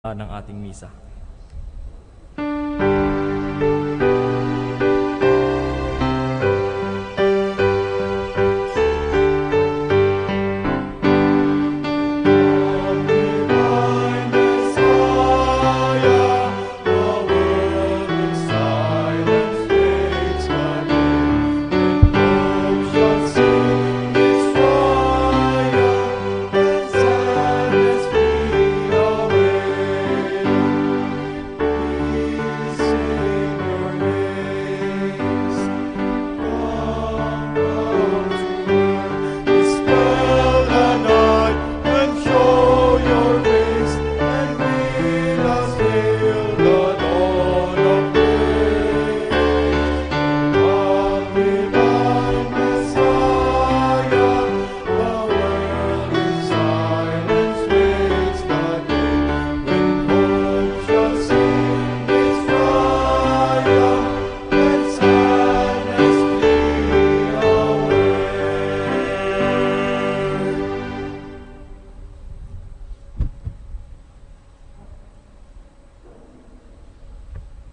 ng ating misa.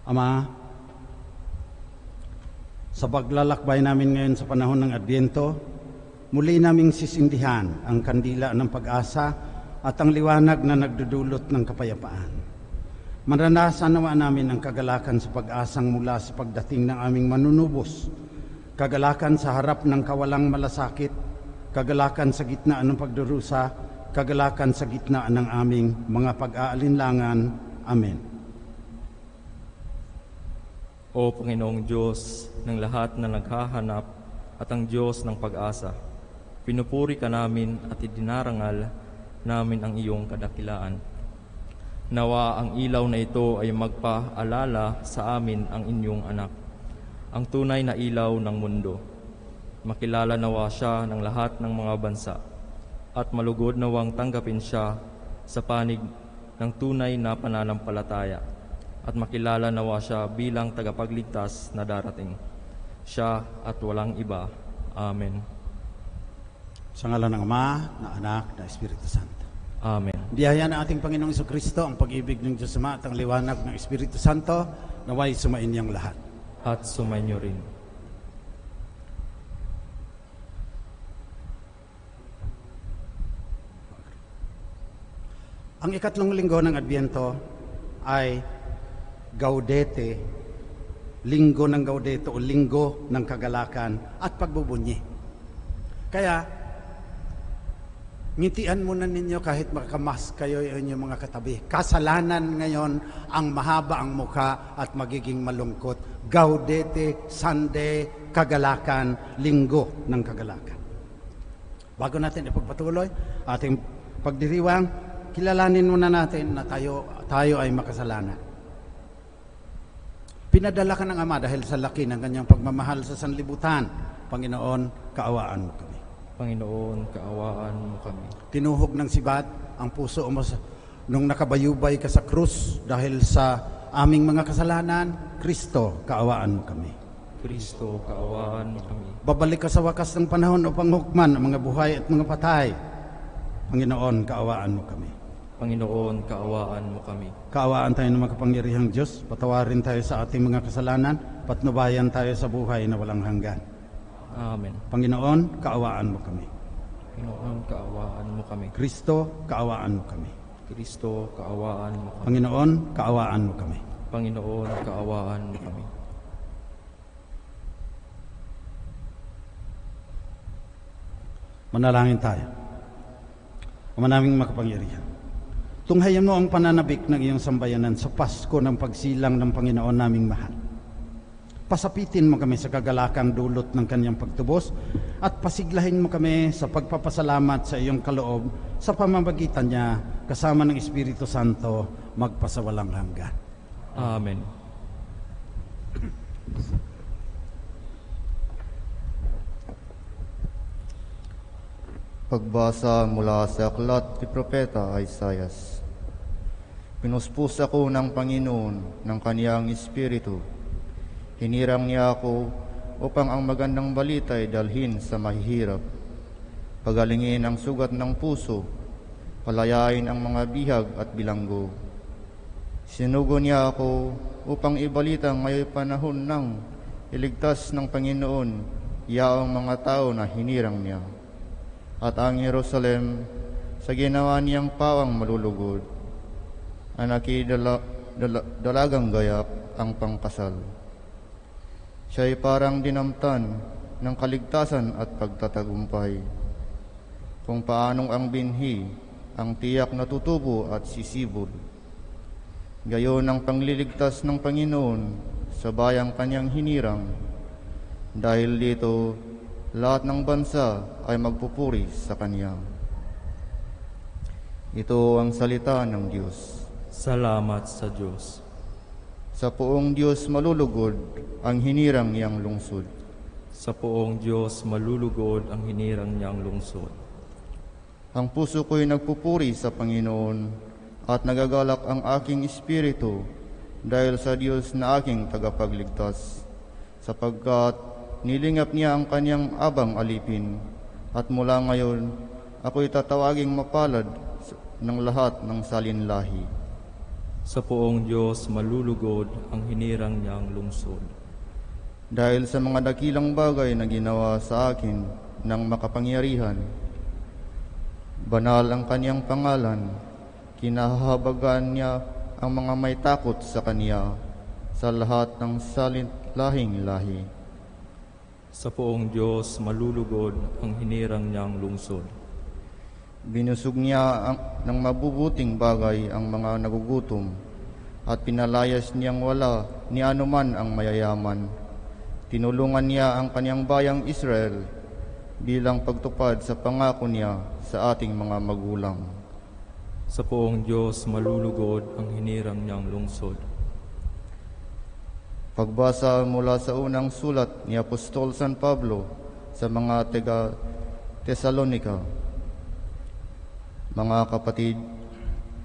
Ama, sa paglalakbay namin ngayon sa panahon ng Adbyento, muli naming sisindihan ang kandila ng pag-asa at ang liwanag na nagdudulot ng kapayapaan. Maranasan nawa namin ang kagalakan sa pag-asang mula sa pagdating ng aming manunubos, kagalakan sa harap ng kawalang malasakit, kagalakan sa gitna ng pagdurusa, kagalakan sa gitna ng aming mga pag-aalinlangan. Amen. O Panginoong Diyos ng lahat na naghahanap at ang Diyos ng pag-asa, pinupuri ka namin at idinarangal namin ang iyong kadakilaan. Nawa ang ilaw na ito ay magpaalala sa amin ang inyong anak, ang tunay na ilaw ng mundo. Makilala nawa siya ng lahat ng mga bansa at malugod nawang tanggapin siya sa panig ng tunay na pananampalataya at makilala nawa siya bilang tagapagligtas na darating. Siya at walang iba. Amen. Sa ngalan ng Ama, na Anak, na Espiritu Santo. Amen. Biyaya ng ating Panginoong Jesucristo, ang pag-ibig ng Diyos Ama at ang liwanag ng Espiritu Santo, naway sumain niyang lahat. At sumainyo rin. Ang ikatlong linggo ng Adbyento ay Gaudete, linggo ng Gaudete o linggo ng kagalakan at pagbubunyi. Kaya, ngitian muna ninyo kahit makamas kayo inyong mga katabi. Kasalanan ngayon ang mahaba ang mukha at magiging malungkot. Gaudete, Sunday, kagalakan, linggo ng kagalakan. Bago natin ipagpatuloy ating pagdiriwang, kilalanin muna natin na tayo ay makasalanan. Pinadala ka ng Ama dahil sa laki ng kanyang pagmamahal sa sanlibutan. Panginoon, kaawaan mo kami. Panginoon, kaawaan mo kami. Tinuhog ng sibat ang puso mo nung nakabayubay ka sa krus dahil sa aming mga kasalanan. Kristo, kaawaan mo kami. Kristo, kaawaan mo kami. Babalik ka sa wakas ng panahon upang hukman ang mga buhay at mga patay. Panginoon, kaawaan mo kami. Panginoon, kaawaan mo kami. Kaawaan tayo ng makapangyarihang Diyos, patawarin tayo sa ating mga kasalanan, patnubayan tayo sa buhay na walang hanggan. Amen. Panginoon, kaawaan mo kami. Panginoon, kaawaan mo kami. Kristo, kaawaan mo kami. Kristo, kaawaan mo kami. Panginoon, kaawaan mo kami. Panginoon, kaawaan mo kami. Manalangin tayo. Ama naming makapangyarihan, tunghayan mo ang pananabik ng iyong sambayanan sa Pasko ng pagsilang ng Panginoon naming mahal. Pasapitin mo kami sa kagalakang dulot ng kanyang pagtubos at pasiglahin mo kami sa pagpapasalamat sa iyong kaloob sa pamamagitan niya kasama ng Espiritu Santo magpasawalang hanggan. Amen. Pagbasa mula sa aklat ni Propeta Isaias. Pinuspos ako ng Panginoon ng kaniyang Espiritu. Hinirang niya ako upang ang magandang balita ay dalhin sa mahihirap. Pagalingin ang sugat ng puso, palayain ang mga bihag at bilanggo, Sinugo niya ako upang ibalita ngayon panahon ng iligtas ng Panginoon yaong mga tao na hinirang niya. At ang Jerusalem sa ginawa niyang pawang malulugod, anaki dalagang gayak ang pangkasal. Siya'y parang dinamtan ng kaligtasan at pagtatagumpay, kung paanong ang binhi, ang tiyak na tutubo at sisibol. Gayon ang pangliligtas ng Panginoon sa bayang kanyang hinirang. Dahil dito, lahat ng bansa ay magpupuri sa kanya. Ito ang salita ng Diyos. Salamat sa Diyos. Sa poong Diyos malulugod ang hinirang niyang lungsod. Sa poong Diyos malulugod ang hinirang niyang lungsod. Ang puso ko'y nagpupuri sa Panginoon at nagagalak ang aking espiritu dahil sa Diyos na aking tagapagligtas, sapagkat nilingap niya ang kanyang abang alipin, at mula ngayon ako'y tatawaging mapalad ng lahat ng salinlahi. Sa poong Diyos malulugod ang hinirang niyang lungsod. Dahil sa mga dakilang bagay na ginawa sa akin ng makapangyarihan, banal ang kanyang pangalan, kinahahabagan niya ang mga may takot sa kanya sa lahat ng salinlahing lahi. Sa poong Diyos malulugod ang hinirang niyang lungsod. Binusog niya ng mabubuting bagay ang mga nagugutom, at pinalayas niyang wala ni anuman ang mayayaman. Tinulungan niya ang kanyang bayang Israel bilang pagtupad sa pangako niya sa ating mga magulang. Sa poong Diyos malulugod ang hinirang niyang lungsod. Pagbasa mula sa unang sulat ni Apostol San Pablo sa mga taga-Tesalonika. Mga kapatid,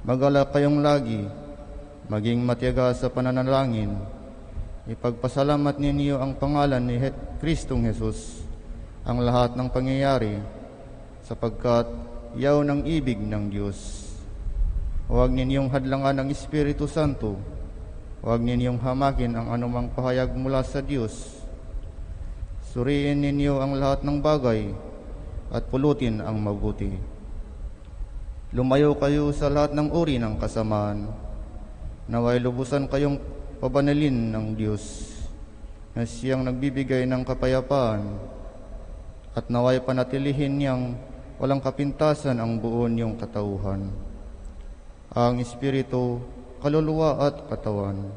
magalak kayong lagi, maging matiyaga sa pananalangin. Ipagpasalamat ninyo ang pangalan ni Kristong Jesus ang lahat ng pangyayari, sapagkat yaw ng ibig ng Diyos. Huwag ninyong hadlangan ang Espiritu Santo. Huwag ninyong hamakin ang anumang pahayag mula sa Diyos. Suriin ninyo ang lahat ng bagay at pulutin ang mabuti. Lumayo kayo sa lahat ng uri ng kasamaan. Naway lubusan kayong pabanalin ng Diyos na siyang nagbibigay ng kapayapaan, at naway panatilihin niyang walang kapintasan ang buo niyong katauhan, ang Espiritu, kaluluwa at katawan,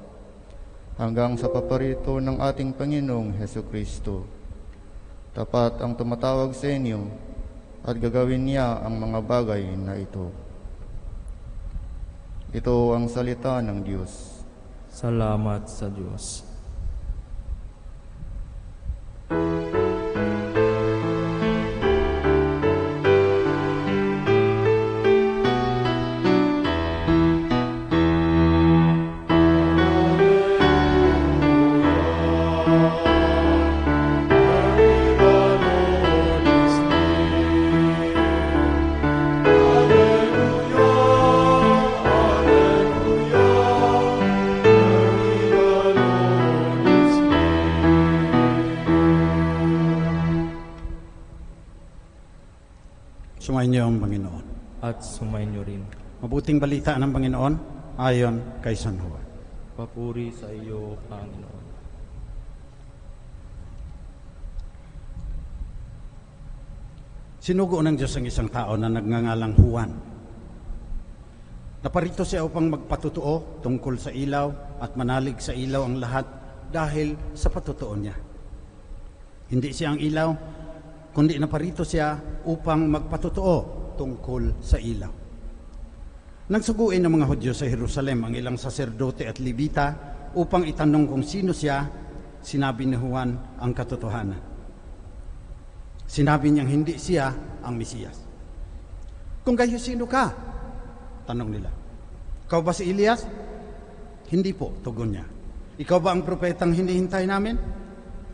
hanggang sa paparito ng ating Panginoong Hesukristo. Tapat ang tumatawag sa inyo at gagawin niya ang mga bagay na ito. Ito ang salita ng Diyos. Salamat sa Diyos. Sumainyo ang Panginoon. At sumainyo rin. Mabuting balita ng Panginoon ayon kay San Juan. Papuri sa iyo, Panginoon. Sinugo ng Diyos ang isang tao na nagngangalang Juan. Naparito siya upang magpatutuo tungkol sa ilaw at manalig sa ilaw ang lahat dahil sa patutuo niya. Hindi siya ang ilaw, kundi naparito siya upang magpatutuo tungkol sa ilaw. Nang suguin ng mga Hudyo sa Jerusalem ang ilang saserdote at Levita upang itanong kung sino siya, sinabi ni Juan ang katotohanan. Sinabi niyang hindi siya ang Mesiyas. Kung gayo, sino ka? Tanong nila. Ikaw ba si Elias? Hindi po, tugon niya. Ikaw ba ang propetang hinihintay namin?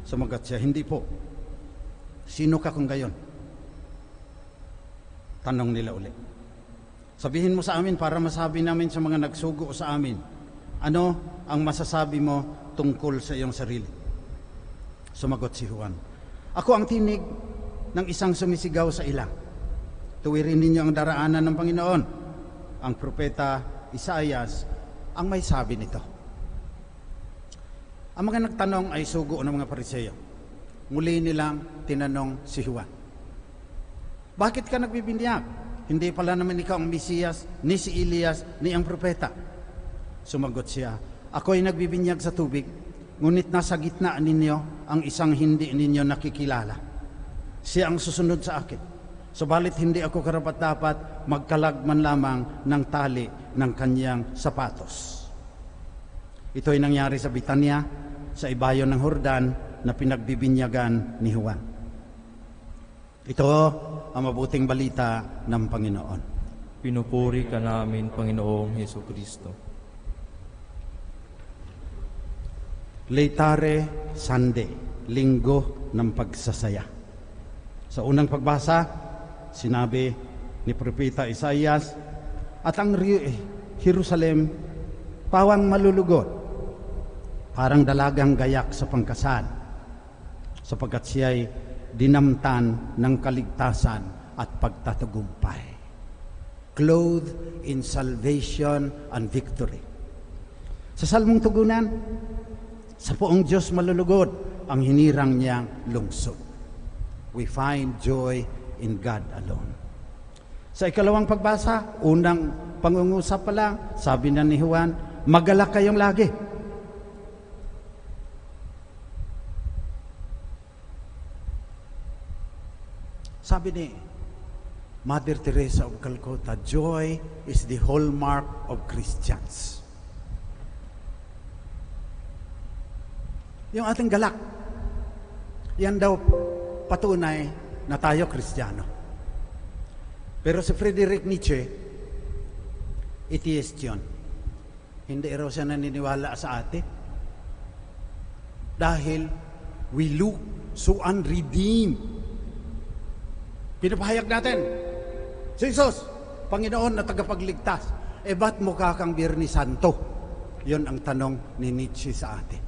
Sumagot siya, hindi po. Sino ka kung gayon? Tanong nila ulit. Sabihin mo sa amin para masabi namin sa mga nagsugo sa amin Ano ang masasabi mo tungkol sa iyong sarili? Sumagot si Juan, ako ang tinig ng isang sumisigaw sa ilang. Tuwirin ninyo ang daraanan ng Panginoon. Ang propeta Isaias ang may sabi nito. Ang mga nagtanong ay sugo ng mga Pariseo. Muli nilang tinanong si Juan, bakit ka nagbibinyag? Hindi pala naman ikaw ang Mesiyas, ni si Elias, ni ang propeta. Sumagot siya, ako ay nagbibinyag sa tubig, ngunit nasa gitna ninyo ang isang hindi ninyo nakikilala. Siya ang susunod sa akin. Subalit hindi ako karapat-dapat magkalag man lamang ng tali ng kanyang sapatos. Ito ay nangyari sa Bitanya, sa ibayo ng Jordan na pinagbibinyagan ni Juan. Ito ang mabuting balita ng Panginoon. Pinupuri ka namin, Panginoong Hesukristo. Laetare Sunday, linggo ng pagsasaya. Sa unang pagbasa, sinabi ni Propeta Isaias, at ang Jerusalem pawang malulugod, parang dalagang gayak sa pangkasal, sapagkat siya'y dinamtan ng kaligtasan at pagtatagumpay. Clothed in salvation and victory. Sa salmong tugunan, sa poong Diyos malulugod ang hinirang niyang lungsod. We find joy in God alone. Sa ikalawang pagbasa, unang pangungusap pa lang, sabi na ni Juan, magalak kayong lagi. Sabi ni Mother Teresa of Calcutta, joy is the hallmark of Christians. Yung ating galak, yan daw patunay na tayo Kristiyano. Pero si Friedrich Nietzsche, atheist yun. Hindi raw siya naniniwala sa atin. Dahil we look so unredeemed. Pinapahayag natin, si Jesus, Panginoon na tagapagligtas. Ba't mukha kang Biyernes Santo? Yun ang tanong ni Nietzsche sa atin.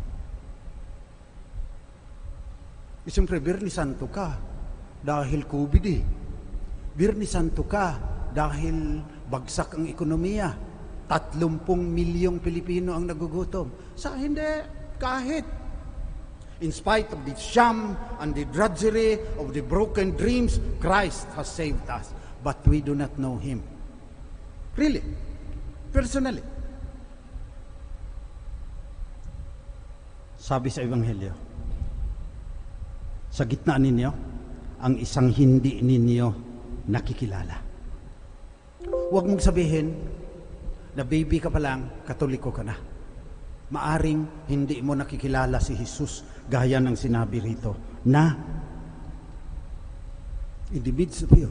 Siyempre, Biyernes Santo ka dahil COVID Biyernes Santo ka dahil bagsak ang ekonomiya. 30 milyong Pilipino ang nagugutom. Sa hindi, kahit. In spite of the sham and the drudgery of the broken dreams, Christ has saved us. But we do not know Him. Really. Personally. Sabi sa Ebanghelyo, sa gitna ninyo, ang isang hindi ninyo nakikilala. Huwag mong sabihin na baby ka pa lang, Katoliko ka na. Maaring hindi mo nakikilala si Jesus gaya ng sinabi rito na in the midst of you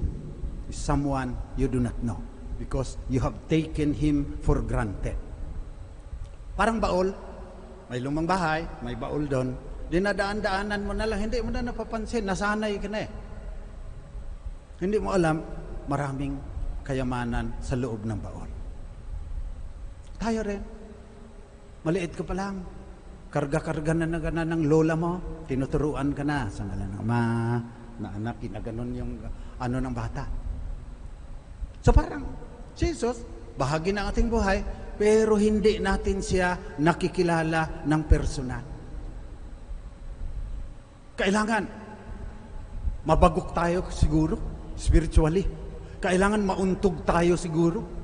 is someone you do not know because you have taken Him for granted. Parang baol, may lumang bahay, may baol doon, dinadaan-daanan mo na lang, hindi mo na napapansin, nasanay ka na Hindi mo alam, maraming kayamanan sa loob ng baol. Tayo rin. Maliit ka pa lang. Karga-karga na ng lola mo. Tinuturuan ka na sa ngalan ng ama, na anak, kinaganon yung ano ng bata. So parang, Jesus, bahagi ng ating buhay, pero hindi natin siya nakikilala ng personal. Kailangan, mabagok tayo siguro, spiritually. Kailangan mauntog tayo siguro.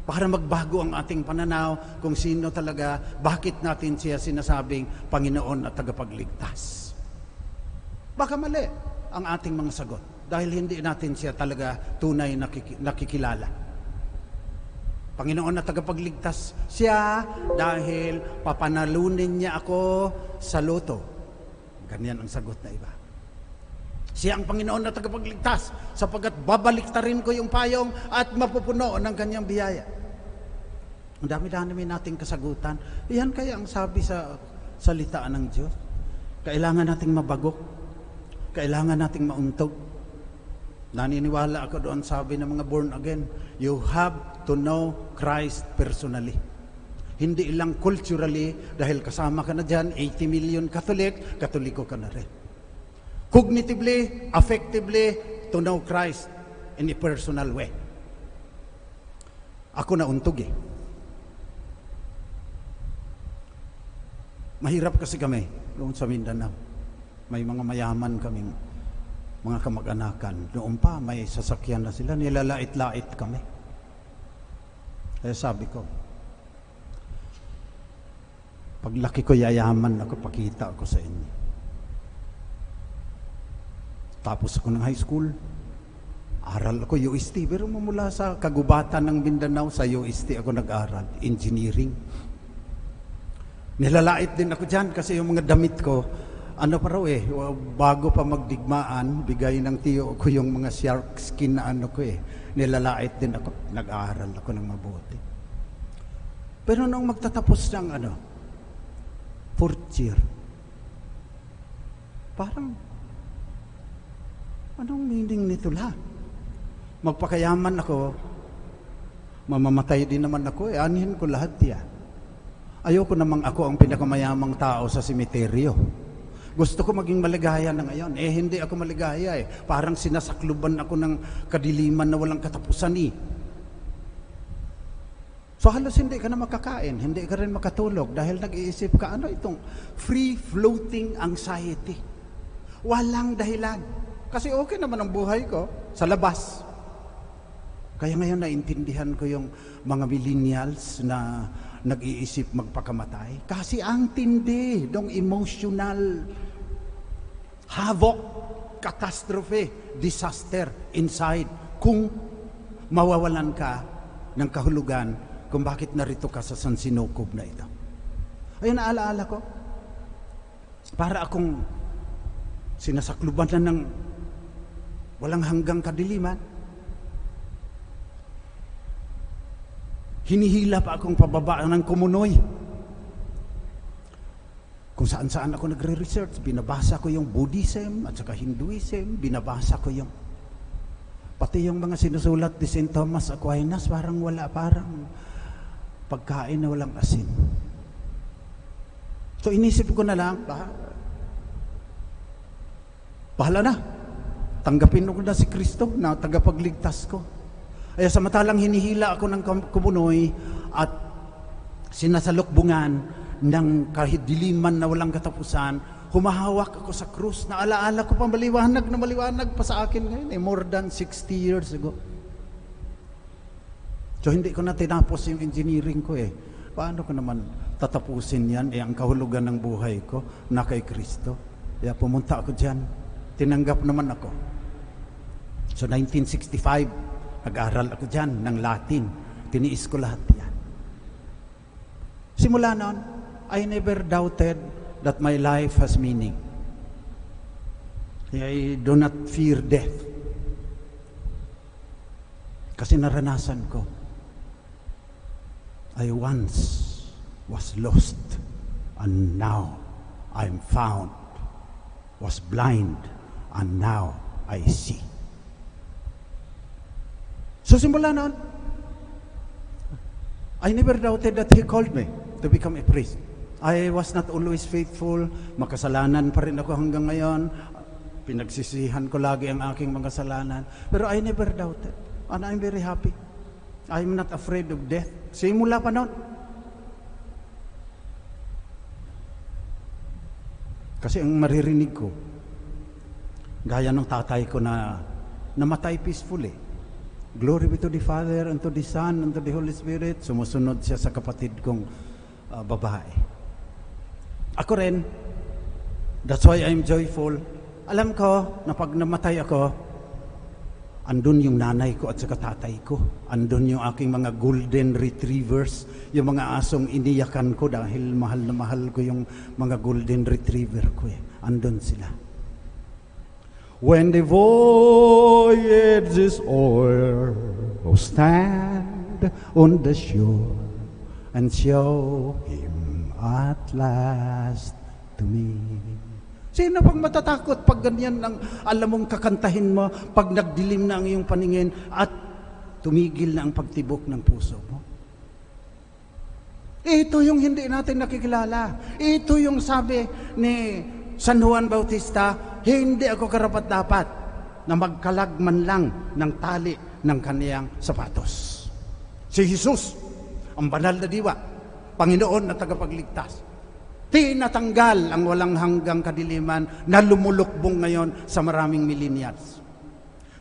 Para magbago ang ating pananaw kung sino talaga, bakit natin siya sinasabing Panginoon at tagapagligtas. Baka mali ang ating mga sagot dahil hindi natin siya talaga tunay nakikilala. Panginoon at tagapagligtas siya dahil papanalunin niya ako sa loto. Ganyan ang sagot na iba. Siya ang Panginoon na tagapagligtas sapagkat babaliktarin ko yung payong at mapupuno ng kanyang biyaya. Ang dami-dami nating kasagutan. Iyan kaya ang sabi sa salitaan ng Diyos. Kailangan nating mabagok. Kailangan nating mauntog. Naniniwala ako doon, sabi ng mga born again, you have to know Christ personally. Hindi lang culturally, dahil kasama ka na dyan, 80 million Catholic, Katoliko ka na rin. Cognitively, affectively, to know Christ in a personal way. Ako na untog eh. Mahirap kasi kami doon sa Mindanao. May mga mayaman kaming mga kamag-anakan. Noon pa, may sasakyan na sila. Nilalait-lait kami. Kaya sabi ko, paglaki ko, yayaman ako, pakita ako sa inyo. Tapos ako ng high school, aral ako UST. Pero mula sa kagubatan ng Mindanao, sa UST ako nag-aral. Engineering. Nilalait din ako dyan kasi yung mga damit ko, ano pa raw bago pa magdigmaan, bigay ng tiyo ko yung mga shark skin na ano ko nilalait din ako, nag-aaral ako ng mabuti. Pero nung magtatapos ng fourth year, parang, anong meaning nito lahat? Magpakayaman ako, mamamatay din naman ako, anihin ko lahat yan. Ayoko namang ako ang pinakamayamang tao sa semeteryo. Gusto ko maging maligaya na ngayon. Hindi ako maligaya Parang sinasakluban ako ng kadiliman na walang katapusan So halos hindi ka na makakain, hindi ka rin makatulog dahil nag-iisip ka, itong free-floating anxiety. Walang dahilan. Kasi okay naman ang buhay ko sa labas. Kaya ngayon naintindihan ko yung mga millennials na nag-iisip magpakamatay. Kasi ang tindi, dong emotional havoc, catastrophe, disaster inside kung mawawalan ka ng kahulugan kung bakit narito ka sa sansinukob na ito. Ayun, naalaala ko. Para akong sinasakluban na ng walang hanggang kadiliman. Hinihila pa akong pababa ng kumunoy. Kung saan-saan ako nagre-research, binabasa ko yung Buddhism at saka Hinduism, binabasa ko yung pati yung mga sinusulat ni St. Thomas Aquinas, parang pagkain na walang asin. So inisip ko na lang, bahala na. Tanggapin ko na si Kristo na tagapagligtas ko. Ay samantalang hinihila ako ng kumunoy at sinasalukbungan ng kahidiliman na walang katapusan, humahawak ako sa krus. Naalaala ko pa maliwanag pa sa akin ngayon more than 60 years ago. So hindi ko na tinapos yung engineering ko Paano ko naman tatapusin yan? Ang kahulugan ng buhay ko na kay Kristo. Kaya pumunta ako dyan. Tinanggap naman ako. So 1965, nag-aral ako dyan ng Latin. Tiniis ko lahat yan. Simula noon, I never doubted that my life has meaning. I do not fear death. Kasi naranasan ko. I once was lost and now I'm found. Was blind and now I see. So simula noon, I never doubted that He called me to become a priest. I was not always faithful, makasalanan pa rin ako hanggang ngayon, pinagsisihan ko lagi ang aking mga kasalanan, pero I never doubted, and I'm very happy. I'm not afraid of death. Simula pa noon. Kasi ang maririnig ko, gaya ng tatay ko na namatay peacefully. Glory be to the Father, and to the Son, and to the Holy Spirit. Sumusunod siya sa kapatid kong babae. Ako rin, that's why I'm joyful. Alam ko na pag namatay ako, andun yung nanay ko at saka tatay ko. Andun yung aking mga golden retrievers, yung mga asong iniyakan ko dahil mahal na mahal ko yung mga golden retriever ko. Andun sila. When the voyage is o'er, oh, stand on the shore and show Him at last to me. Sino pang matatakot pag ganyan ang alam mong kakantahin mo, pag nagdilim na ang iyong paningin at tumigil na ang pagtibok ng puso mo? Ito yung hindi natin nakikilala. Ito yung sabi ni San Juan Bautista, hindi ako karapat-dapat na magkalag man lang ng tali ng kaniyang sapatos. Si Jesus, ang banal na diwa, Panginoon na tagapagligtas, tinatanggal ang walang hanggang kadiliman na lumulukbong ngayon sa maraming millennials.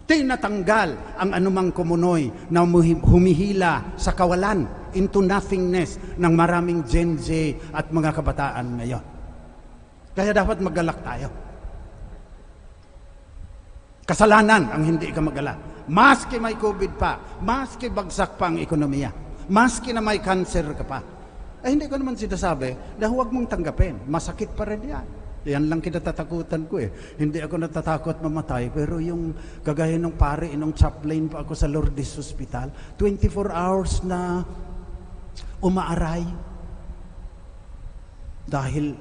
Tinatanggal ang anumang kumunoy na humihila sa kawalan, into nothingness ng maraming Gen Z at mga kabataan ngayon. Kaya dapat magalak tayo. Kasalanan ang hindi ka magalak. Maski may COVID pa, maski bagsak pa ang ekonomiya, maski na may cancer ka pa, hindi ko naman sinasabi na huwag mong tanggapin. Masakit pa rin yan. Yan lang kinatatakutan ko eh. Hindi ako natatakot mamatay, pero yung kagaya ng pare, nung chaplain pa ako sa Lourdes Hospital, 24 hours na umaaray dahil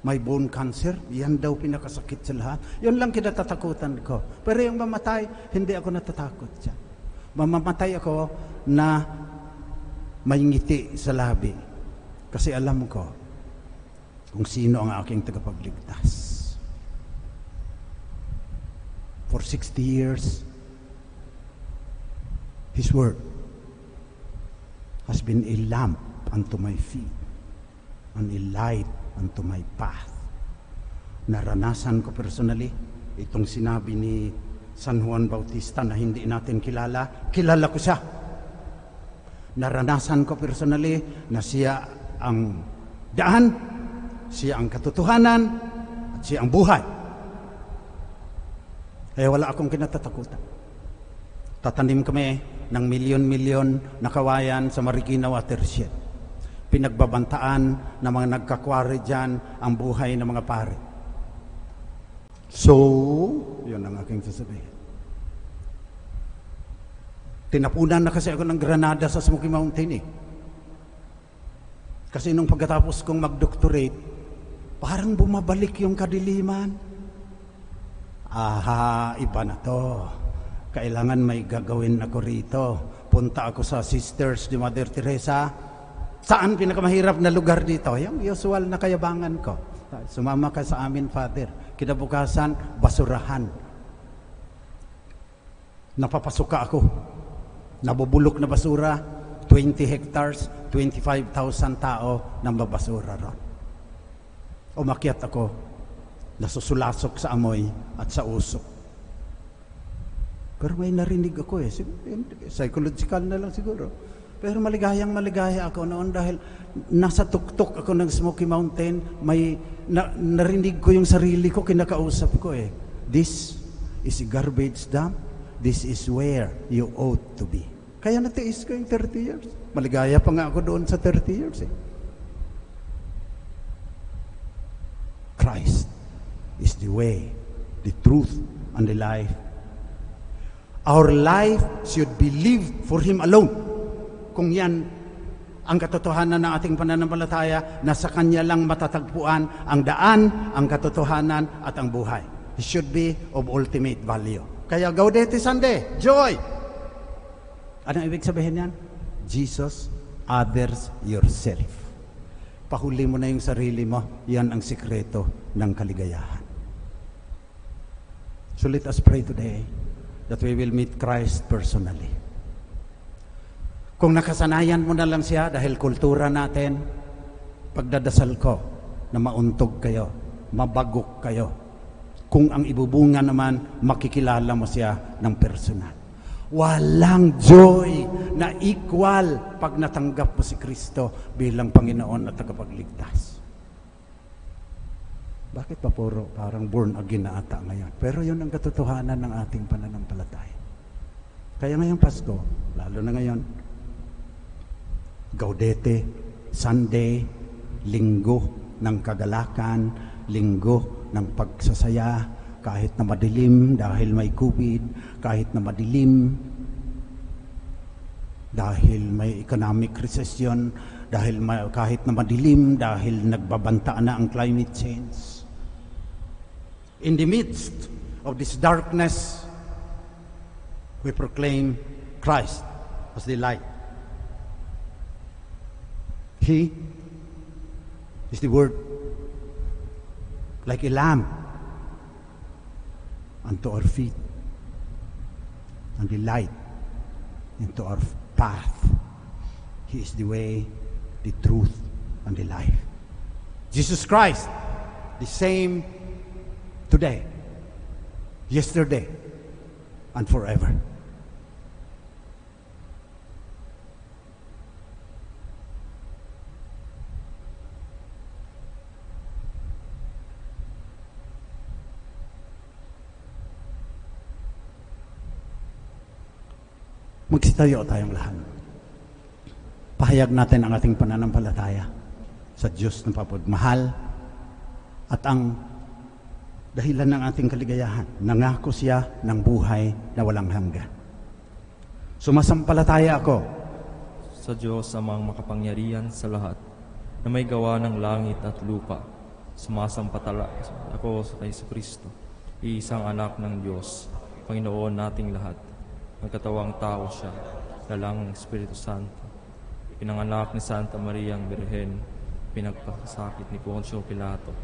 may bone cancer. Yan daw pinakasakit sa lahat. Yan lang kinatatakutan ko. Pero yung mamatay, hindi ako natatakot siya. Mamamatay ako na may ngiti sa labi. Kasi alam ko kung sino ang aking tagapagligtas. For 60 years, His Word has been a lamp unto my feet and a light unto my path. Naranasan ko personally itong sinabi ni San Juan Bautista na hindi natin kilala. Kilala ko siya. Naranasan ko personally na siya ang daan, siya ang katotohanan, at siya ang buhay. Kaya wala akong kinatatakutan. Tatanim kami ng milyon-milyon na kawayan sa Marikina Watershed. Pinagbabantaan ng mga nagkakwari dyan ang buhay ng mga pare. So, yun ang aking sasabihin. Tinapunan na kasi ako ng granada sa Smoky Mountain eh. Kasi nung pagkatapos kong mag-doctorate, parang bumabalik yung kadiliman. Aha, iba na to. Kailangan may gagawin ako rito. Punta ako sa Sisters de Mother Teresa. Saan pinakamahirap na lugar dito? Yung usual na kayabangan ko. Sumama ka sa amin, Father. Kinabukasan, basurahan. Napapasuka ako. Nabubulok na basura, 20 hectares, 25,000 tao na mabasura ron. Umakyat ako, nasusulasok sa amoy at sa usok. Pero may narinig ako eh. Psychological na lang siguro. Pero maligaya ako noon dahil nasa tuktok ako ng Smoky Mountain, may narinig ko yung sarili ko, kinakausap ko eh. This is a garbage dump. This is where you ought to be. Kaya natiis ko yung 30 years. Maligaya pa nga ako doon sa 30 years eh. Christ is the way, the truth, and the life. Our life should be lived for Him alone. Kung yan ang katotohanan ng ating pananampalataya, na sa Kanya lang matatagpuan ang daan, ang katotohanan, at ang buhay. It should be of ultimate value. Kaya Gaudete Sunday, joy! Anong ibig sabihin yan? Jesus, others, yourself. Pahuli mo na yung sarili mo, yan ang sikreto ng kaligayahan. So let us pray today that we will meet Christ personally. Kung nakasanayan mo na lang siya dahil kultura natin, pagdadasal ko na mauntog kayo, mabagok kayo. Kung ang ibubunga naman, makikilala mo siya ng personal. Walang joy na equal pag natanggap mo si Kristo bilang Panginoon at tagapagligtas. Bakit pa puro parang born again na ata ngayon? Pero yun ang katotohanan ng ating pananampalataya. Kaya ngayong Pasko, lalo na ngayon, Gaudete, Sunday, linggo ng kagalakan, linggo ng pagsasaya, kahit na madilim dahil may COVID, kahit na madilim dahil may economic recession, kahit na madilim dahil nagbabanta na ang climate change. In the midst of this darkness, we proclaim Christ as the light. He is the Word, like a lamp unto our feet, and the light into our path. He is the way, the truth, and the life. Jesus Christ, the same today, yesterday, and forever. Magsitayo tayong lahat. Pahayag natin ang ating pananampalataya sa Diyos na mapagmahal at ang dahilan ng ating kaligayahan. Nangako siya ng buhay na walang hanggan. Sumasampalataya ako sa Diyos amang makapangyarihan sa lahat, na may gawa ng langit at lupa. Sumasampatala ako sa Yesu Kristo, iisang anak ng Diyos, Panginoon nating lahat. Nagkatawang tao siya, dalang ng Espiritu Santo. Pinanganak ni Santa Maria ang Birhen, pinagpasakit ni Poncio Pilato,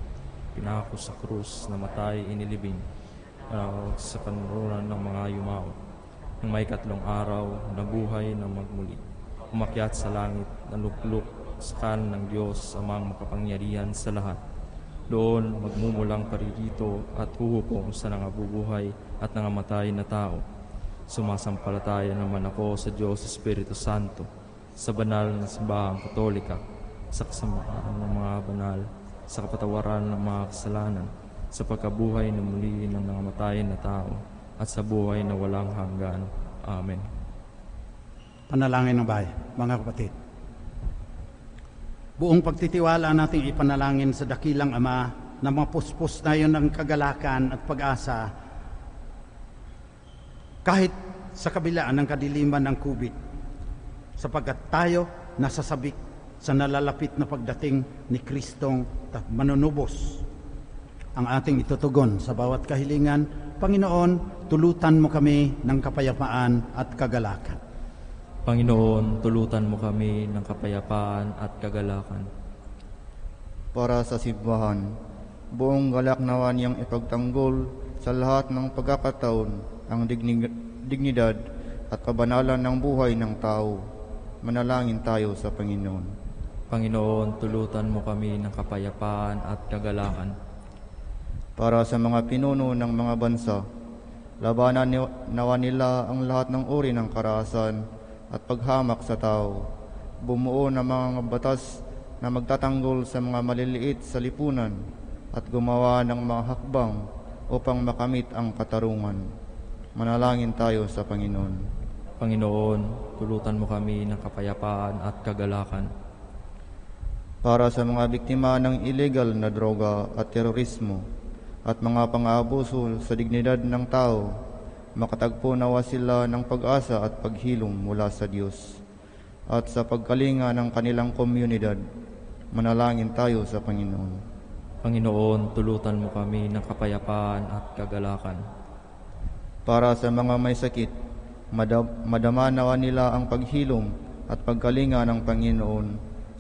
pinako sa krus, namatay, inilibing, sa kanurunan ng mga yumao. Nang may 3 araw, nabuhay na magmuli. Umakyat sa langit, naluklok sa kanan ng Diyos, amang makapangyarihan sa lahat. Doon magmumulang paririto at huhukom sa nangabubuhay at nangamatay na tao. Sumasampalataya naman ako sa Diyos Espiritu Santo, sa banal na simbahang Katolika, sa kasamaan ng mga banal, sa kapatawaran ng mga kasalanan, sa pagkabuhay na muli ng nangamatay na tao, at sa buhay na walang hanggan. Amen. Panalangin ng bayan, mga kapatid. Buong pagtitiwala nating ipanalangin sa dakilang Ama na mapuspos na yun ng kagalakan at pag-asa kahit sa kabilaan ng kadiliman ng COVID, sapagkat tayo nasasabik sa nalalapit na pagdating ni Kristong manunubos. Ang ating itutugon sa bawat kahilingan, Panginoon, tulutan mo kami ng kapayapaan at kagalakan. Panginoon, tulutan mo kami ng kapayapaan at kagalakan. Para sa simbahan, buong galak nawa niyang ipagtanggol sa lahat ng pagkakataon ang dignidad at kabanalan ng buhay ng tao. Manalangin tayo sa Panginoon. Panginoon, tulutan mo kami ng kapayapaan at kagalakan. Para sa mga pinuno ng mga bansa, labanan nawa nila ang lahat ng uri ng karahasan at paghamak sa tao. Bumuo ng mga batas na magtatanggol sa mga maliliit sa lipunan at gumawa ng mga hakbang upang makamit ang katarungan. Manalangin tayo sa Panginoon. Panginoon, tulutan mo kami ng kapayapaan at kagalakan. Para sa mga biktima ng illegal na droga at terorismo at mga pang-aabuso sa dignidad ng tao, makatagpo nawa sila ng pag-asa at paghilom mula sa Diyos. At sa pagkalinga ng kanilang komunidad, manalangin tayo sa Panginoon. Panginoon, tulutan mo kami ng kapayapaan at kagalakan. Para sa mga may sakit, madama nawa nila ang paghilom at pagkalinga ng Panginoon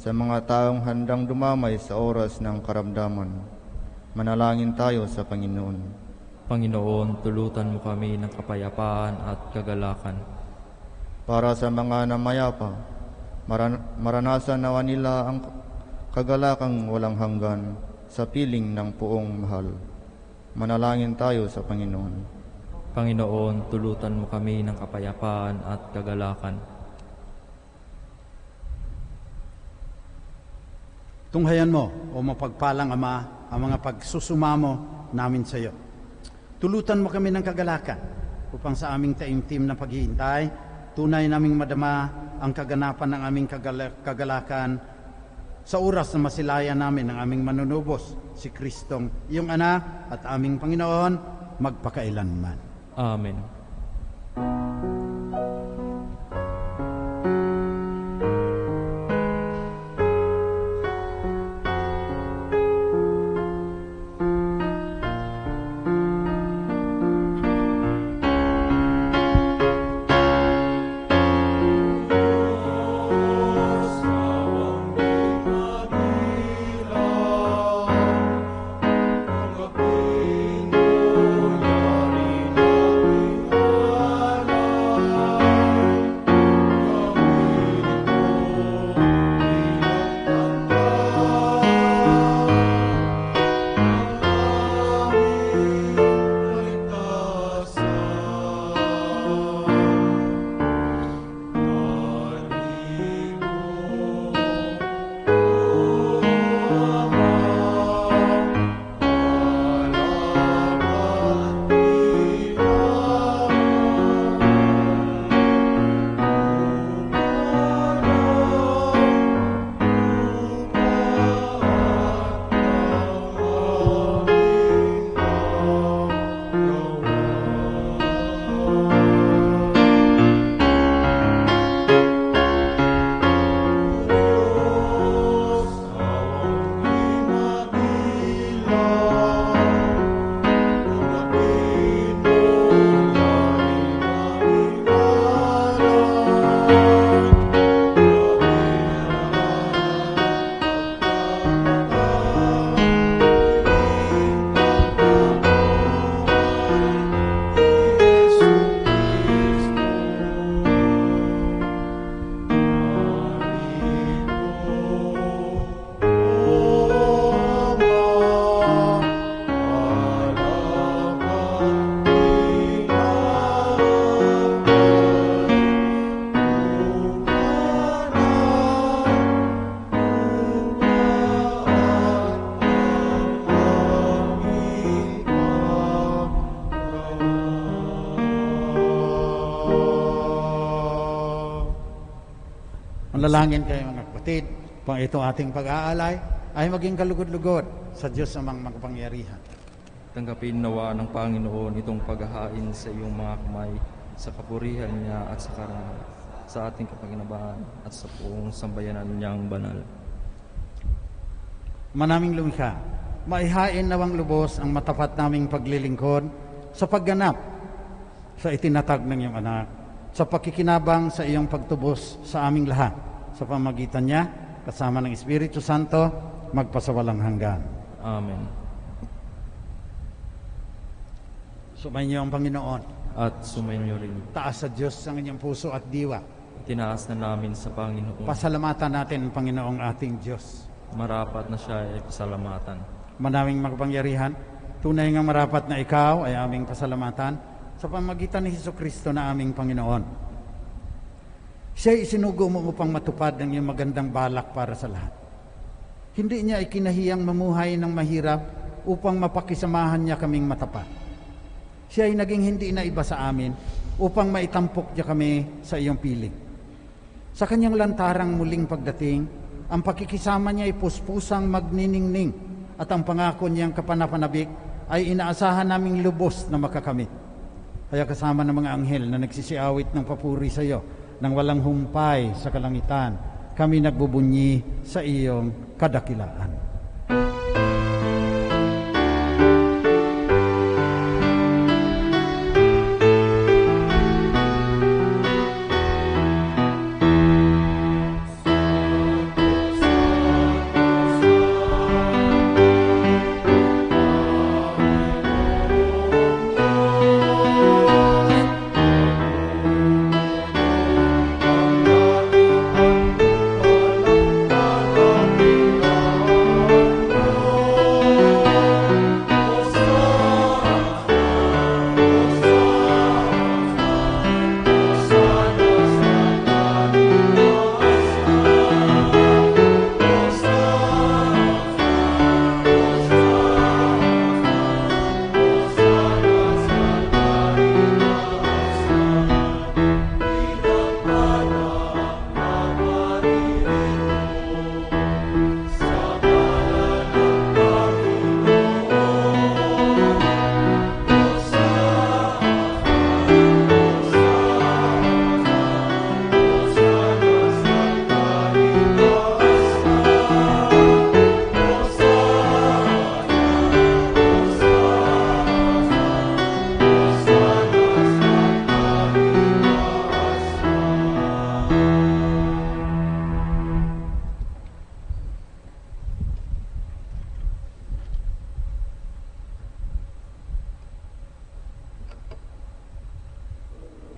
sa mga taong handang dumamay sa oras ng karamdaman. Manalangin tayo sa Panginoon. Panginoon, tulutan mo kami ng kapayapaan at kagalakan. Para sa mga namayapa, maranasan nawa nila ang kagalakang walang hanggan sa piling ng puong mahal. Manalangin tayo sa Panginoon. Panginoon, tulutan mo kami ng kapayapaan at kagalakan. Tunghayan mo, o mapagpalang Ama, ang mga pagsusumamo namin sa iyo. Tulutan mo kami ng kagalakan upang sa aming taimtim na paghihintay, tunay naming madama ang kaganapan ng aming kagalakan sa oras na masilayan namin ang aming manunubos, si Kristong iyong anak at aming Panginoon, magpakailanman. Amen. Manalangin kayo mga kapatid, pang ito ating pag-aalay ay maging kalugod-lugod sa Diyos namang makapangyarihan. Tanggapin nawa ng Panginoon itong paghahain sa iyong mga kamay sa kapurihan niya at sa karangalan, sa ating kapanginabahan at sa buong sambayanan niyang banal. Manaming lumikha, maihain nawang lubos ang matapat naming paglilingkod sa pagganap sa itinatag ng iyong anak, sa pakikinabang sa iyong pagtubos sa aming lahat, sa pamagitan niya, kasama ng Espiritu Santo, magpasawalang hanggan. Amen. Sumainyo ang Panginoon. At sumainyo rin. Taas sa Diyos ang inyong puso at diwa. Tinaas na namin sa Panginoon. Pasalamatan natin ang Panginoong ating Diyos. Marapat na siya ay pasalamatan. Manaming makapangyarihan, tunay nga marapat na ikaw ay aming pasalamatan sa pamagitan ni Hesukristo na aming Panginoon. Siya'y isinugo mo upang matupad ang iyong magandang balak para sa lahat. Hindi niya ikinahiyang mamuhay ng mahirap upang mapakisamahan niya kaming matapat. Siya ay naging hindi na iba sa amin upang maitampok niya kami sa iyong piling. Sa kanyang lantarang muling pagdating, ang pakikisama niya ay puspusang magniningning at ang pangako niyang kapanapanabik ay inaasahan naming lubos na makakamit. Kaya kasama ng mga anghel na nagsisiawit ng papuri sa iyo nang walang humpay sa kalangitan, kami nagbubunyi sa iyong kadakilaan.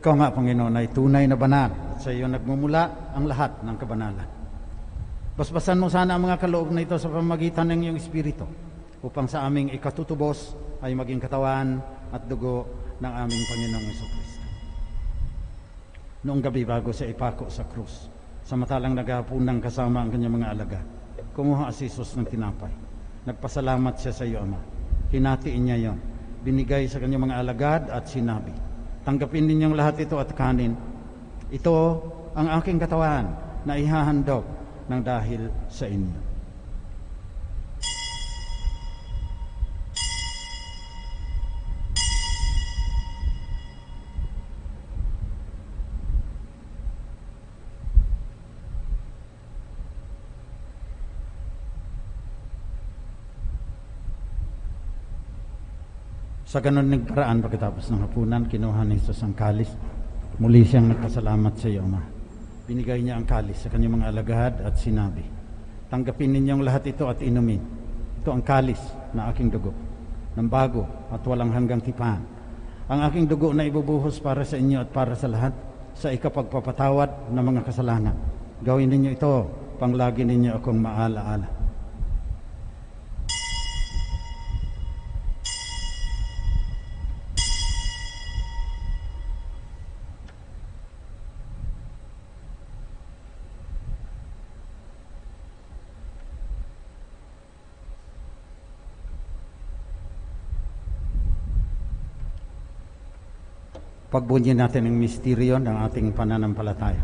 Ikaw nga, Panginoon, ay tunay na banal at sa iyo nagmumula ang lahat ng kabanalan. Basbasan mo sana ang mga kaloob na ito sa pamagitan ng iyong Espiritu upang sa aming ikatutubos ay maging katawan at dugo ng aming Panginoong Jesucristo. Noong gabi bago siya ipako sa krus, samantalang naghahapunang kasama ang kanyang mga alagad, kumuha si Jesus ng tinapay. Nagpasalamat siya sa iyo, Ama. Hinatiin niya yon, binigay sa kanyang mga alagad at sinabi, tanggapin ninyong lahat ito at kanin. Ito ang aking katawan na ihahandog ng dahil sa inyo. Sa ganun nagparaan, pagkatapos ng hapunan, kinuha ni Jesus ang kalis. Muli siyang nagpasalamat sa iyo, Ama. Binigay niya ang kalis sa kanyang mga alagad at sinabi, tanggapin ninyong lahat ito at inumin. Ito ang kalis na aking dugo, ng bago at walang hanggang tipan. Ang aking dugo na ibubuhos para sa inyo at para sa lahat, sa ikapagpapatawad ng mga kasalanan. Gawin ninyo ito, panglagi ninyo akong maalaala. Pagbunyin natin ang misteryo ng ating pananampalataya.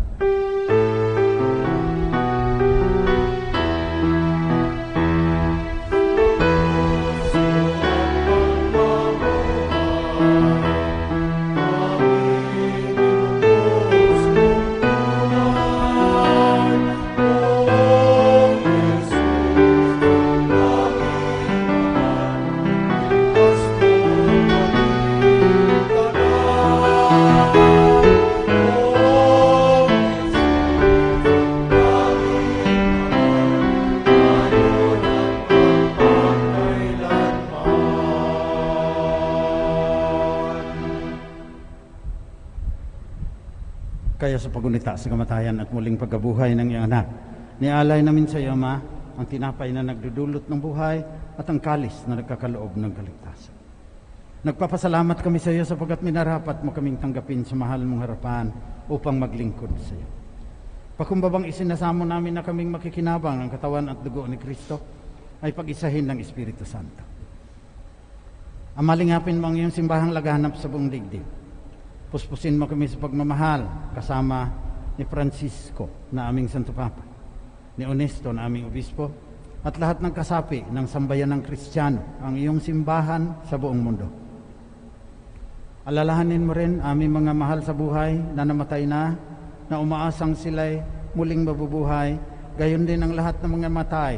kaya sa pagunita sa kamatayan at muling pagkabuhay ng iyong anak. Nialay namin sa iyo, Ama, ang tinapay na nagdudulot ng buhay at ang kalis na nagkakaloob ng kaligtasan. Nagpapasalamat kami sa iyo sapagkat minarapat mo kaming tanggapin sa mahal mong harapan upang maglingkod sa iyo. Pakumbabang isinasamo namin na kaming makikinabang ang katawan at dugo ni Kristo ay pag-isahin ng Espiritu Santo. Amalingapin mo ang iyong simbahang laganap sa buong digdig. Puspusin mo kami sa pagmamahal kasama ni Francisco na aming Santo Papa, ni Honesto na aming Obispo, at lahat ng kasapi ng sambayan ng Kristiyano, ang iyong simbahan sa buong mundo. Alalahanin mo rin aming mga mahal sa buhay na namatay na umaasang sila'y muling mabubuhay, gayon din ang lahat ng mga matay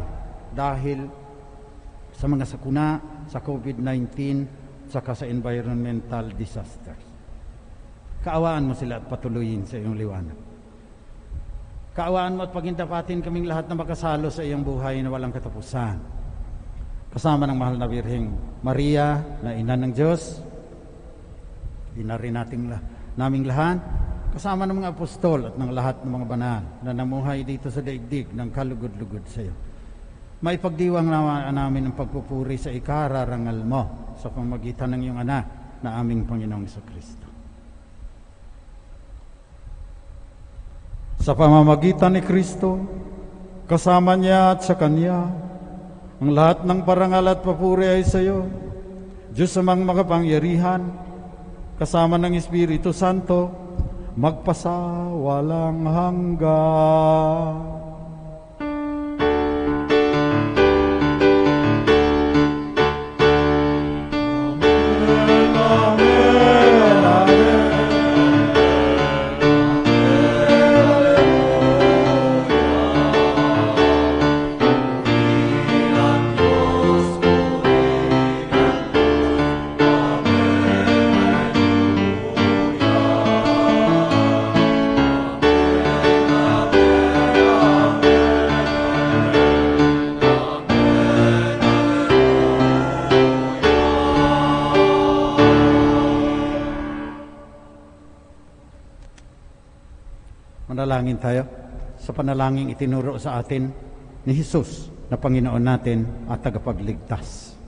dahil sa mga sakuna, sa COVID-19, saka sa environmental disasters. Kaawaan mo sila at patuloyin sa iyong liwanag. Kaawaan mo at pagindapatin kaming lahat na makasalo sa iyong buhay na walang katapusan. Kasama ng mahal na Birheng Maria na ina ng Diyos, ina rin naming lahat, kasama ng mga apostol at ng lahat ng mga banal na namuhay dito sa daigdig ng kalugod-lugod sa iyo. Maipagdiwang namin ang pagpupuri sa ikararangal mo sa pamamagitan ng iyong anak na aming Panginoong Jesucristo. Sa pamamagitan ni Kristo, kasama niya at sa Kanya, ang lahat ng parangal at papuri ay sa iyo, Diyos amang makapangyarihan, kasama ng Espiritu Santo, magpasawalang hanggan. Manalangin tayo sa panalangin itinuro sa atin ni Jesus na Panginoon natin at tagapagligtas.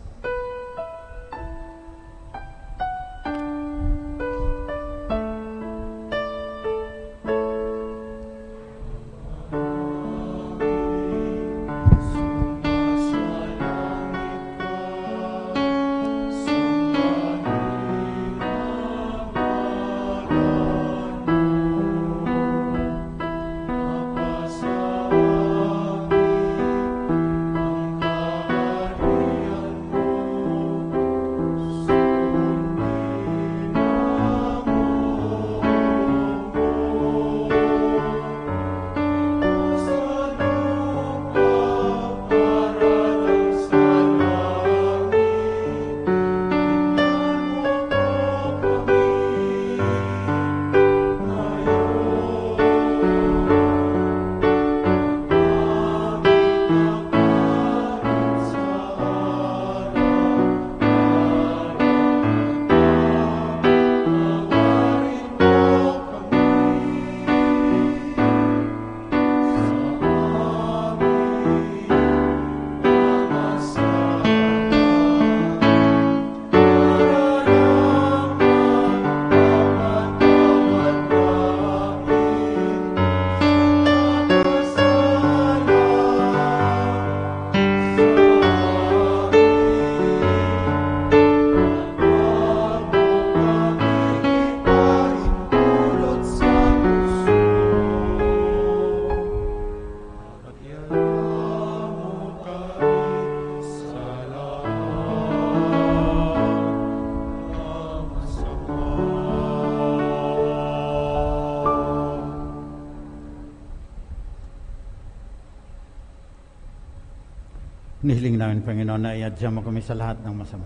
Nihiling namin, Panginoon, na iadya mo kami sa lahat ng masama.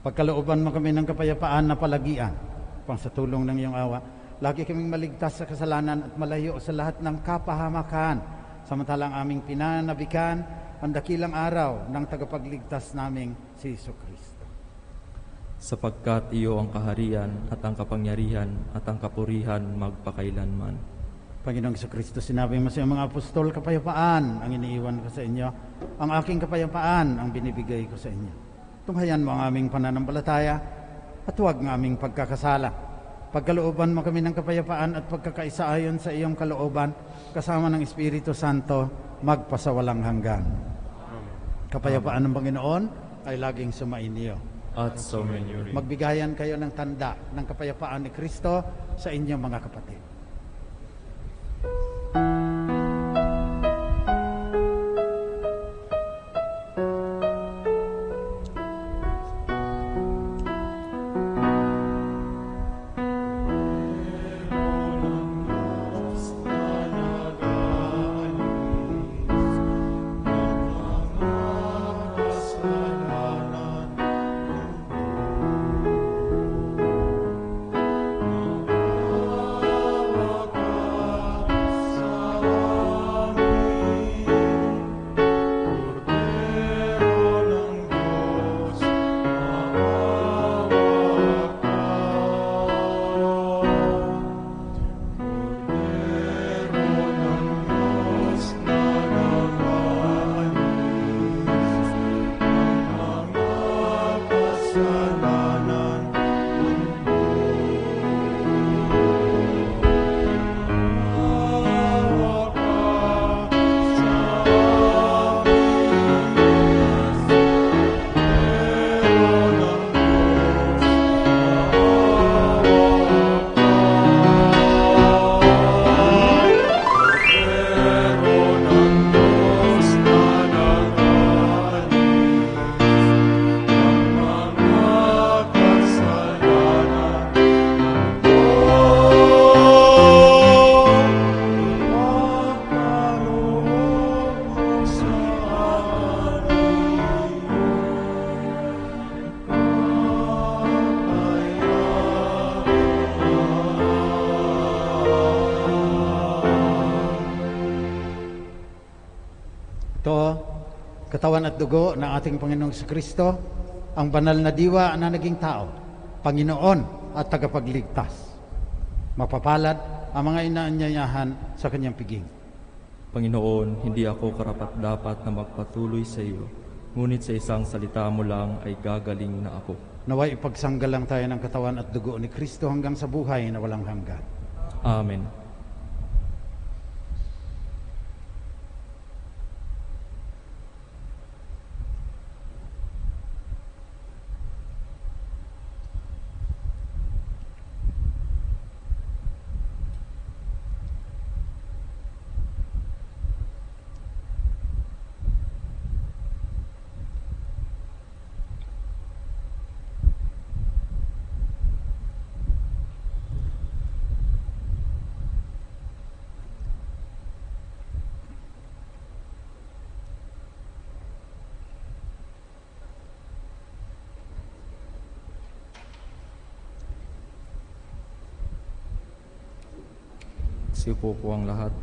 Pagkalooban mo kami ng kapayapaan na palagian, pang sa tulong ng iyong awa, lagi kaming maligtas sa kasalanan at malayo sa lahat ng kapahamakan, samantalang aming pinanabikan ang dakilang araw ng tagapagligtas naming si Jesucristo. Sapagkat iyo ang kaharian at ang kapangyarihan at ang kapurihan magpakailanman. Panginoong Kristo, sinabi mo sa iyong mga apostol, kapayapaan ang iniiwan ko sa inyo. Ang aking kapayapaan ang binibigay ko sa inyo. Tunghayan mo ang aming pananampalataya at huwag ng aming pagkakasala. Pagkalooban mo kami ng kapayapaan at pagkakaisa ayon sa iyong kalooban, kasama ng Espiritu Santo, magpasawalang hanggan. Kapayapaan ng Panginoon ay laging sumainyo. At sumainyo rin. Magbigayan kayo ng tanda ng kapayapaan ni Kristo sa inyong mga kapatid. Katawan at dugo ng ating Panginoong Kristo, ang banal na diwa na naging tao, Panginoon at tagapagligtas. Mapapalad ang mga inaanyayahan sa kanyang piging. Panginoon, hindi ako karapat-dapat na magpatuloy sa iyo, ngunit sa isang salita mo lang ay gagaling na ako. Naway ipagsanggalang tayo ng katawan at dugo ni Kristo hanggang sa buhay na walang hanggan. Amen. Siupo po ang lahat.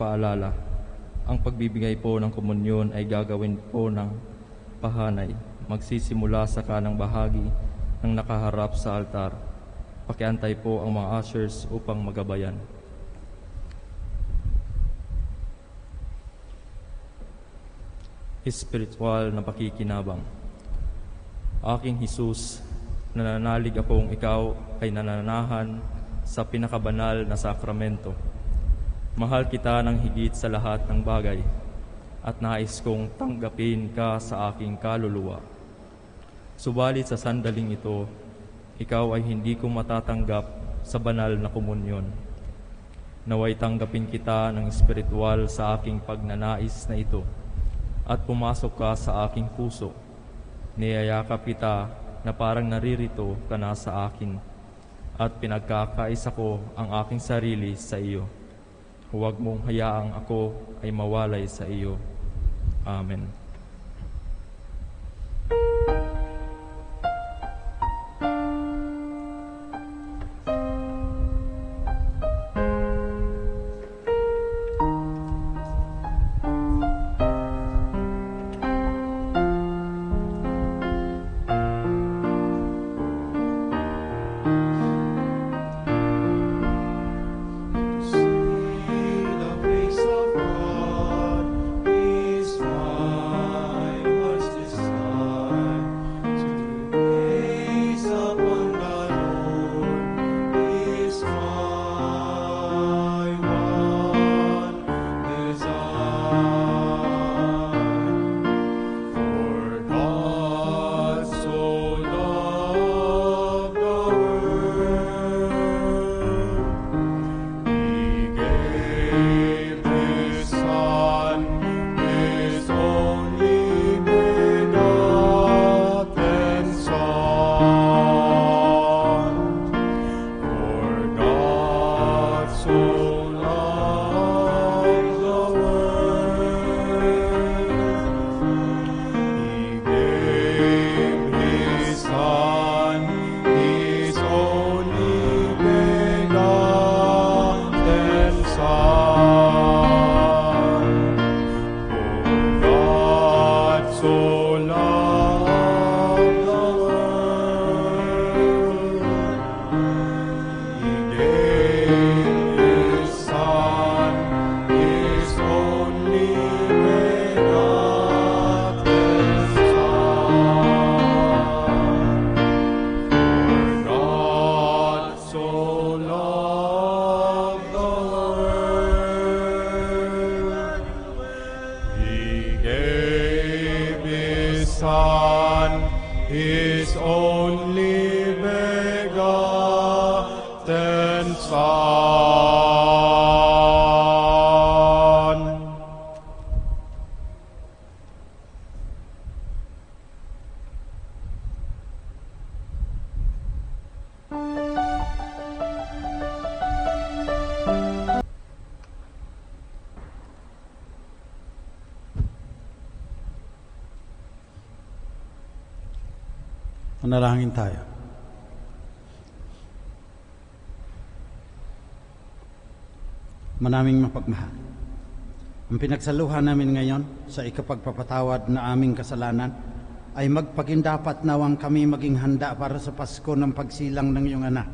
Paalala, ang pagbibigay po ng komunyon ay gagawin po ng pahanay. Magsisimula sa kanang bahagi ng nakaharap sa altar. Pakiantay po ang mga ushers upang magabayan. Espiritual na pakikinabang. Aking Jesus, nananalig akong ikaw ay nananahan sa pinakabanal na sakramento. Mahal kita ng higit sa lahat ng bagay at nais kong tanggapin ka sa aking kaluluwa. Subalit sa sandaling ito, ikaw ay hindi ko matatanggap sa banal na komunyon. Naway tanggapin kita ng espiritual sa aking pagnanais na ito at pumasok ka sa aking puso. Niyayakap kita na parang naririto ka na sa akin at pinagkakaisa ko ang aking sarili sa iyo. Huwag mong hayaang ako ay mawalay sa iyo. Amen. gave His Son, His only begotten Son. Manalangin tayo. Manaming mapagmahal, ang pinagsaluhan namin ngayon sa ikapagpapatawad na aming kasalanan ay magpagindapat nawang kami maging handa para sa Pasko ng pagsilang ng iyong anak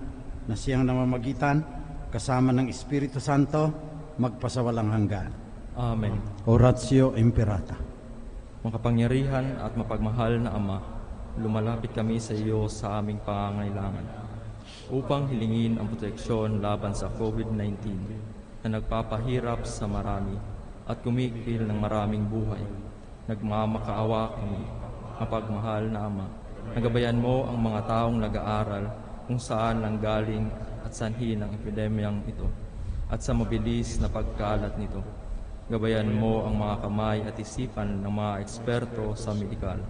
na siyang namamagitan kasama ng Espiritu Santo magpasawalang hanggan. Amen. Oratio Imperata. Makapangyarihan at mapagmahal na Ama, lumalapit kami sa iyo sa aming pangangailangan upang hilingin ang proteksyon laban sa COVID-19 na nagpapahirap sa marami at kumikil ng maraming buhay. Nagmamakaawa kami, mapagmahal na Ama. Nagabayan mo ang mga taong nag-aaral kung saan nanggaling at sanhi ng epidemyang ito at sa mabilis na pagkalat nito. Gabayan mo ang mga kamay at isipan ng mga eksperto sa medikal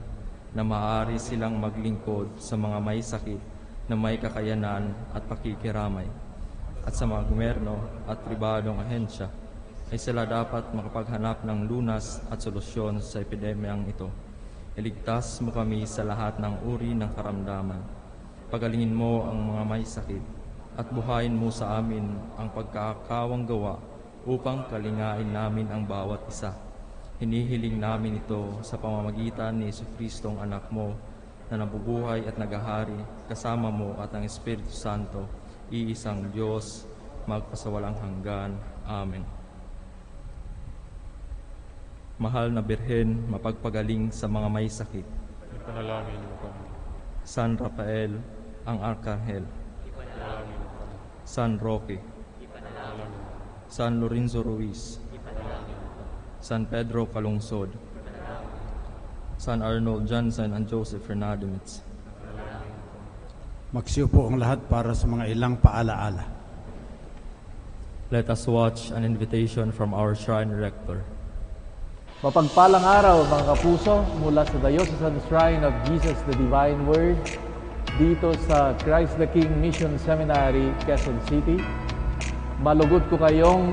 na maaari silang maglingkod sa mga may sakit na may kakayanan at pakikiramay. At sa mga gobyerno at pribadong ahensya ay sila dapat makapaghanap ng lunas at solusyon sa epidemyang ito. Iligtas mo kami sa lahat ng uri ng karamdaman. Pagalingin mo ang mga may sakit at buhayin mo sa amin ang pagkakawang gawa upang kalingain namin ang bawat isa. Hinihiling namin ito sa pamamagitan ni Jesucristong anak mo na nabubuhay at nagahari kasama mo at ang Espiritu Santo, iisang Diyos, magpasawalang hanggan. Amen. Mahal na Birhen, mapagpagaling sa mga may sakit. Ipanalangin mo kami. San Rafael, ang Arkanghel. Ipanalangin mo kami. San Roque. Ipanalangin mo. San Lorenzo Ruiz. San Pedro Calungsod, San Arnold Johnson and Joseph Fernandez. Magsiupo ang lahat para sa mga ilang paalaala. Let us watch an invitation from our Shrine Rector. Mapagpalang araw mga kapuso mula sa Diocesan Shrine of Jesus the Divine Word dito sa Christ the King Mission Seminary, Quezon City. Malugod ko kayong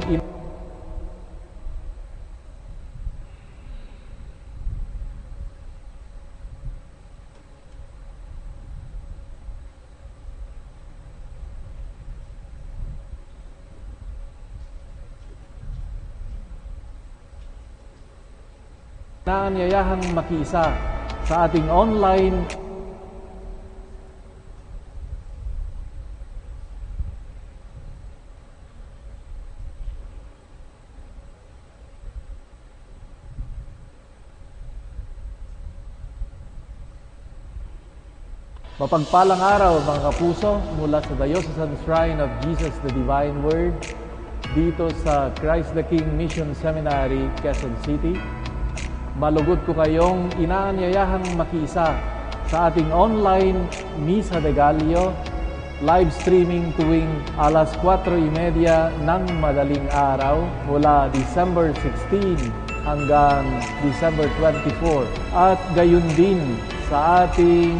naanyayahang makiisa sa ating online Mapagpalang araw mga kapuso mula sa Diocesan Shrine of Jesus the Divine Word dito sa Christ the King Mission Seminary, Quezon City. Malugod ko kayong inaanyayahang makiisa sa ating online Misa de Gallo, live streaming tuwing alas 4:30 ng madaling araw mula December 16 hanggang December 24. At gayon din sa ating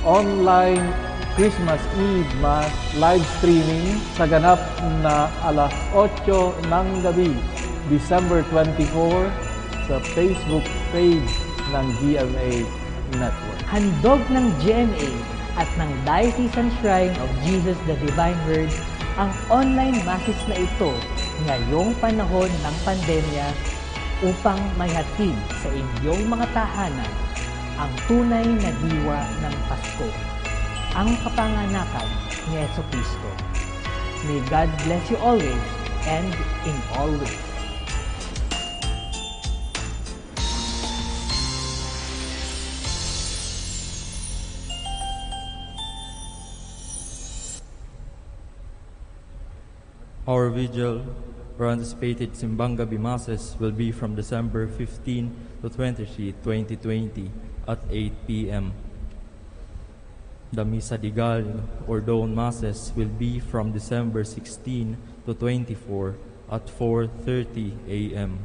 online Christmas Eve Mass live streaming sa ganap na alas 8 ng gabi, December 24, sa Facebook page ng GMA Network. Handog ng GMA at ng Diocesan Shrine of Jesus the Divine Word ang online masses na ito ngayong panahon ng pandemya upang mayhatid sa inyong mga tahanan ang tunay na diwa ng Pasko, ang kapanganakan ni Jesucristo. May God bless you always and in all ways. Our vigil Our anticipated Simbang Gabi Masses will be from December 15 to 23, 2020 at 8 p.m. The Misa de Gallo or Dawn Masses will be from December 16 to 24 at 4:30 a.m.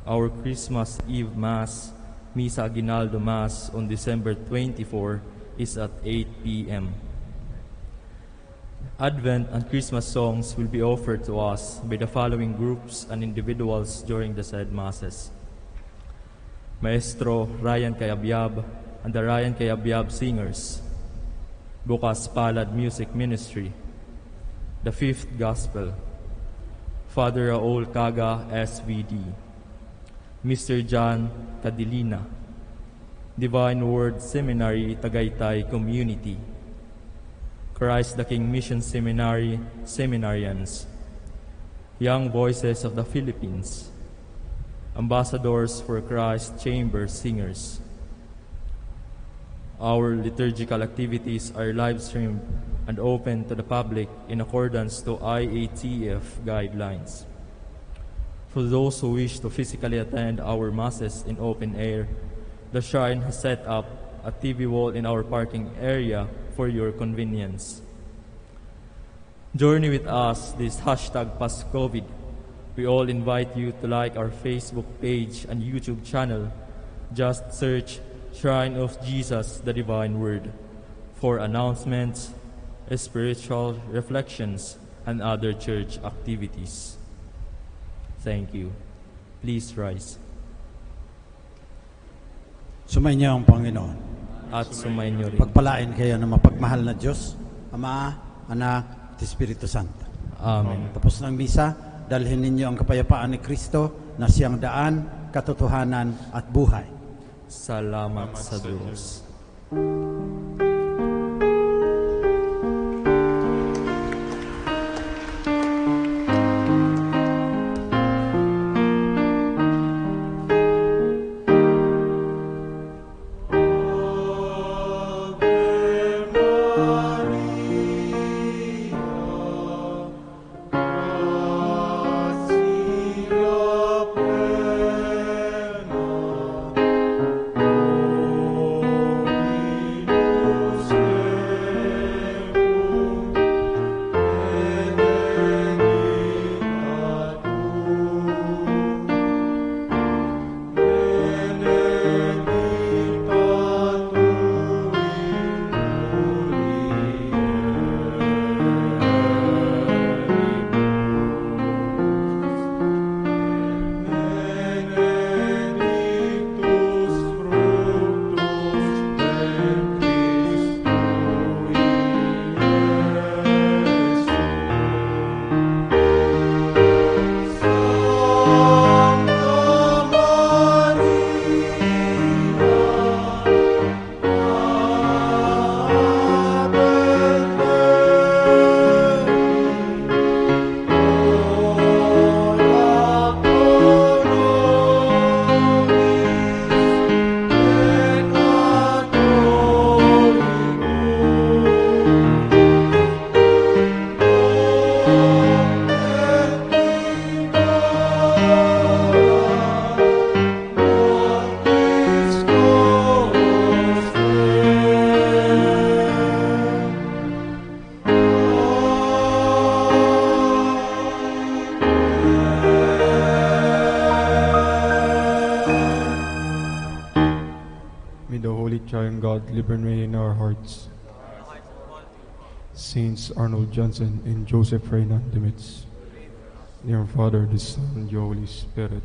Our Christmas Eve Mass, Misa Aguinaldo Mass on December 24 is at 8 p.m. Advent and Christmas songs will be offered to us by the following groups and individuals during the said Masses: Maestro Ryan Cayabyab and the Ryan Cayabyab Singers, Bukas Palad Music Ministry, The Fifth Gospel, Father Raul Caga SVD, Mr. John Cadilina, Divine Word Seminary Tagaytay Community, Christ the King Mission Seminary Seminarians, Young Voices of the Philippines, Ambassadors for Christ Chamber Singers. Our liturgical activities are live-streamed and open to the public in accordance to IATF guidelines. For those who wish to physically attend our Masses in open air, the Shrine has set up a TV wall in our parking area for your convenience. Journey with us this #PasCovid. We all invite you to like our Facebook page and YouTube channel. Just search Shrine of Jesus, the Divine Word, for announcements, spiritual reflections, and other church activities. Thank you. Please rise. Sumainyo ang Panginoon. At sumainyo rin. Pagpalain kayo ng mapagmahal na Diyos, Ama, Anak, at Espiritu Santo. Amen. Tapos ng misa, dalhin ninyo ang kapayapaan ni Kristo na siyang daan, katotohanan at buhay. Salamat sa Diyos. Triune God, live and reign in our hearts. Saints Arnold Johnson and Joseph Reynan Demitz, in the name of the Father, the Son, and the Holy Spirit.